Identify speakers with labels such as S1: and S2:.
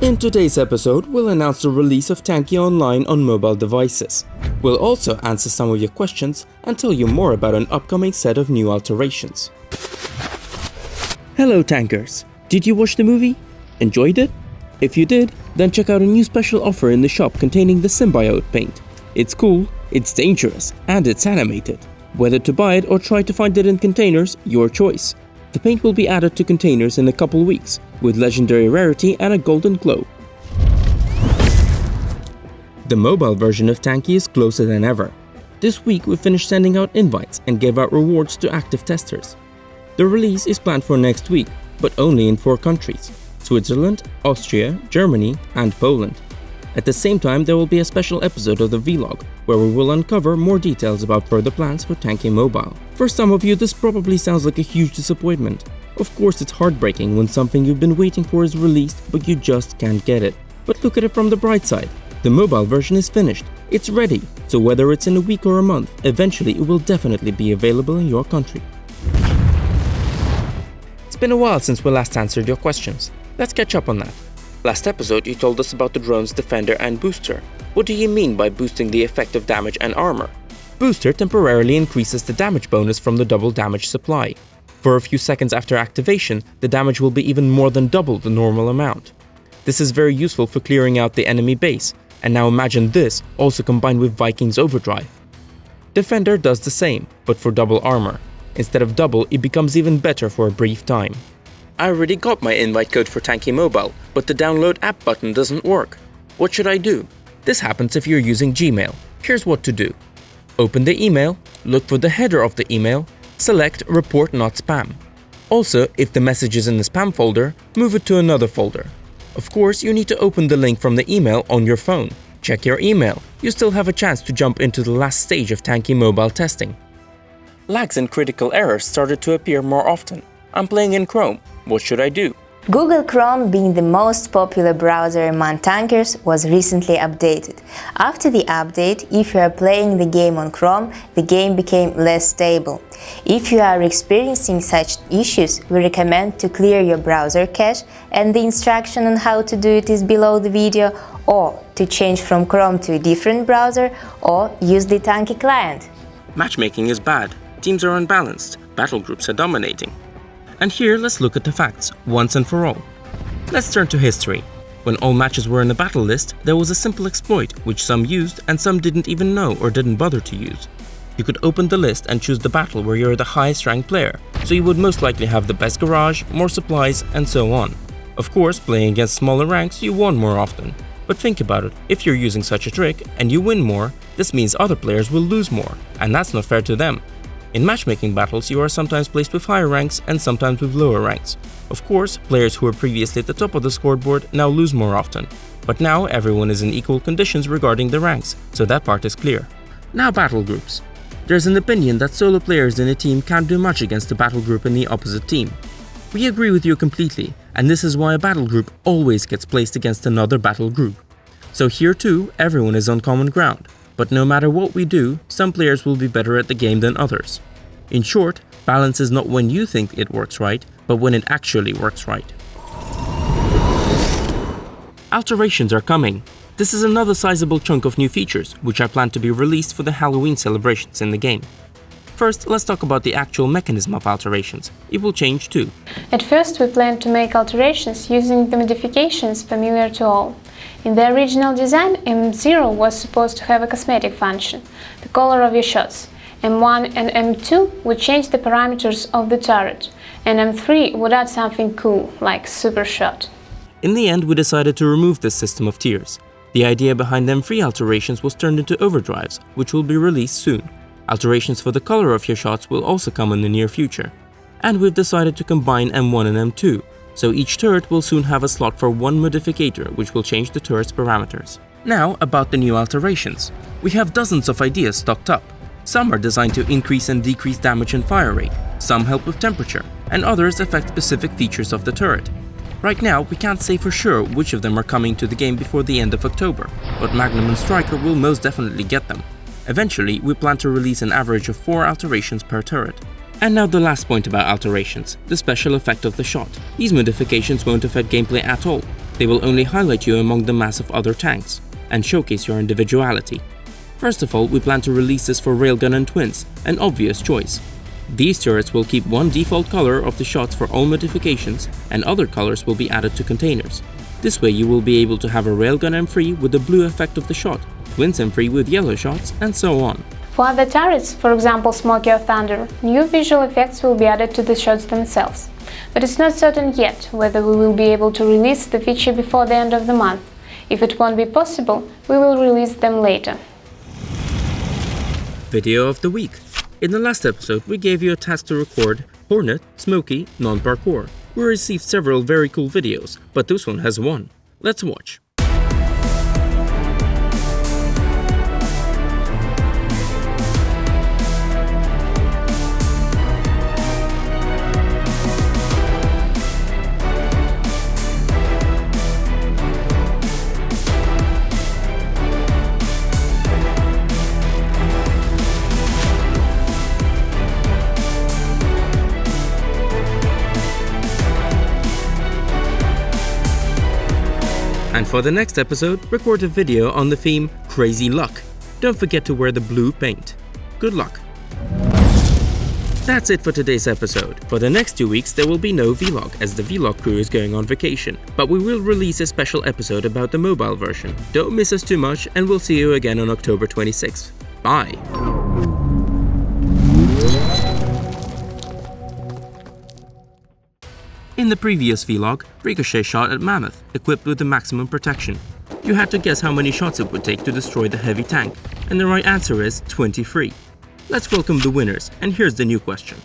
S1: In today's episode, we'll announce the release of Tanki Online on mobile devices. We'll also answer some of your questions and tell you more about an upcoming set of new alterations. Hello tankers! Did you watch the movie? Enjoyed it? If you did, then check out a new special offer in the shop containing the Symbiote paint. It's cool, it's dangerous, and it's animated. Whether to buy it or try to find it in containers, your choice. The paint will be added to containers in a couple weeks, with legendary rarity and a golden glow. The mobile version of Tanki is closer than ever. This week we finished sending out invites and gave out rewards to active testers. The release is planned for next week, but only in 4 countries: Switzerland, Austria, Germany, and Poland. At the same time, there will be a special episode of the vlog, where we will uncover more details about further plans for Tanki Mobile. For some of you, this probably sounds like a huge disappointment. Of course, it's heartbreaking when something you've been waiting for is released, but you just can't get it. But look at it from the bright side. The mobile version is finished. It's ready, so whether it's in a week or a month, eventually it will definitely be available in your country. It's been a while since we last answered your questions. Let's catch up on that. Last episode you told us about the drone's Defender and Booster. What do you mean by boosting the effective damage and armor? Booster temporarily increases the damage bonus from the double damage supply. For a few seconds after activation, the damage will be even more than double the normal amount. This is very useful for clearing out the enemy base, and now imagine this also combined with Viking's Overdrive. Defender does the same, but for double armor. Instead of double, it becomes even better for a brief time. I already got my invite code for Tanki Mobile, but the download app button doesn't work. What should I do? This happens if you're using Gmail. Here's what to do. Open the email, look for the header of the email, select Report Not Spam. Also, if the message is in the spam folder, move it to another folder. Of course, you need to open the link from the email on your phone. Check your email. You still have a chance to jump into the last stage of Tanki Mobile testing. Lags and critical errors started to appear more often. I'm playing in Chrome. What should I do?
S2: Google Chrome, being the most popular browser among tankers, was recently updated. After the update, if you are playing the game on Chrome, the game became less stable. If you are experiencing such issues, we recommend to clear your browser cache, and the instruction on how to do it is below the video, or to change from Chrome to a different browser, or use the Tanki client.
S1: Matchmaking is bad. Teams are unbalanced. Battle groups are dominating. And here, let's look at the facts, once and for all. Let's turn to history. When all matches were in the battle list, there was a simple exploit, which some used and some didn't even know or didn't bother to use. You could open the list and choose the battle where you're the highest ranked player, so you would most likely have the best garage, more supplies, and so on. Of course, playing against smaller ranks, you won more often. But think about it, if you're using such a trick and you win more, this means other players will lose more, and that's not fair to them. In matchmaking battles, you are sometimes placed with higher ranks and sometimes with lower ranks. Of course, players who were previously at the top of the scoreboard now lose more often. But now everyone is in equal conditions regarding the ranks, so that part is clear. Now battle groups. There's an opinion that solo players in a team can't do much against a battle group in the opposite team. We agree with you completely, and this is why a battle group always gets placed against another battle group. So here too, everyone is on common ground. But no matter what we do, some players will be better at the game than others. In short, balance is not when you think it works right, but when it actually works right. Alterations are coming. This is another sizable chunk of new features, which are planned to be released for the Halloween celebrations in the game. First, let's talk about the actual mechanism of alterations. It will change too.
S3: At first, we planned to make alterations using the modifications familiar to all. In the original design, M0 was supposed to have a cosmetic function, the color of your shots. M1 and M2 would change the parameters of the turret, and M3 would add something cool, like Super Shot.
S1: In the end, we decided to remove this system of tiers. The idea behind M3 alterations was turned into overdrives, which will be released soon. Alterations for the color of your shots will also come in the near future. And we've decided to combine M1 and M2, so each turret will soon have a slot for one modificator, which will change the turret's parameters. Now about the new alterations. We have dozens of ideas stocked up. Some are designed to increase and decrease damage and fire rate, some help with temperature, and others affect specific features of the turret. Right now, we can't say for sure which of them are coming to the game before the end of October, but Magnum and Striker will most definitely get them. Eventually, we plan to release an average of 4 alterations per turret. And now the last point about alterations, the special effect of the shot. These modifications won't affect gameplay at all. They will only highlight you among the mass of other tanks and showcase your individuality. First of all, we plan to release this for Railgun and Twins, an obvious choice. These turrets will keep one default color of the shots for all modifications, and other colors will be added to containers. This way you will be able to have a Railgun M3 with the blue effect of the shot, Twins M3 with yellow shots, and so on.
S3: For other turrets, for example Smoky or Thunder, new visual effects will be added to the shots themselves. But it's not certain yet whether we will be able to release the feature before the end of the month. If it won't be possible, we will release them later.
S1: Video of the week. In the last episode, we gave you a task to record Hornet, Smoky, Non-Parkour. We received several very cool videos, but this one has one. Let's watch. And for the next episode, record a video on the theme Crazy Luck. Don't forget to wear the blue paint. Good luck! That's it for today's episode. For the next 2 weeks there will be no vlog as the vlog crew is going on vacation, but we will release a special episode about the mobile version. Don't miss us too much and we'll see you again on October 26th. Bye! In the previous vlog, Ricochet shot at Mammoth, equipped with the maximum protection. You had to guess how many shots it would take to destroy the heavy tank, and the right answer is 23. Let's welcome the winners, and here's the new question.